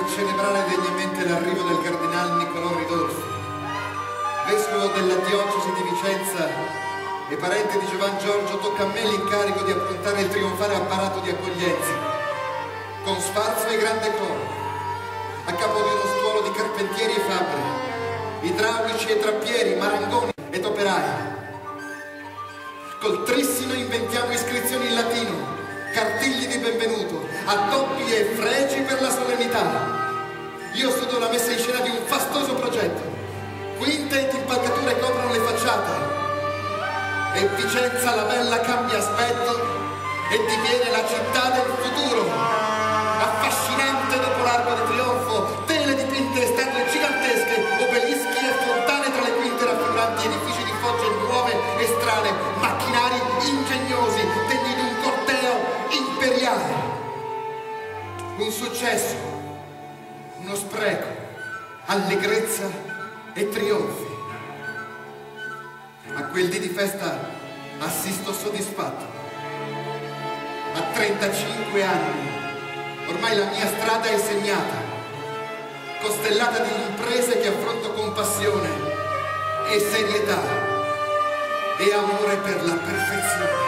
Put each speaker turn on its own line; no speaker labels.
per celebrare degnamente l'arrivo del cardinal Niccolò Ridolfi, vescovo della diocesi di Vicenza e parente di Giovan Giorgio. Tocca a me l'incarico di approntare il trionfale apparato di accoglienza, con sfarzo e grande coro, a capo di uno stuolo di carpentieri e fabbri, idraulici e trappieri, marangoni ed operai. Col trissino inventiamo iscrizioni in latino, cartigli di benvenuto, addobbi e fregi per la solennità. Io studio la messa in scena di un fastoso progetto. Quinte ed impalcature coprono le facciate e Vicenza la bella cambia aspetto e diviene la città del futuro, affascinante dopo l'arco di trionfo, tele dipinte e statue gigantesche, obelischi e fontane tra le quinte raffiguranti, edifici di fogge nuove e strane, macchinari ingegnosi degni di un corteo imperiale. Un successo, uno spreco, allegrezza e trionfi. A quel dì di festa assisto soddisfatto. A 35 anni ormai la mia strada è segnata, costellata di imprese che affronto con passione e serietà e amore per la perfezione.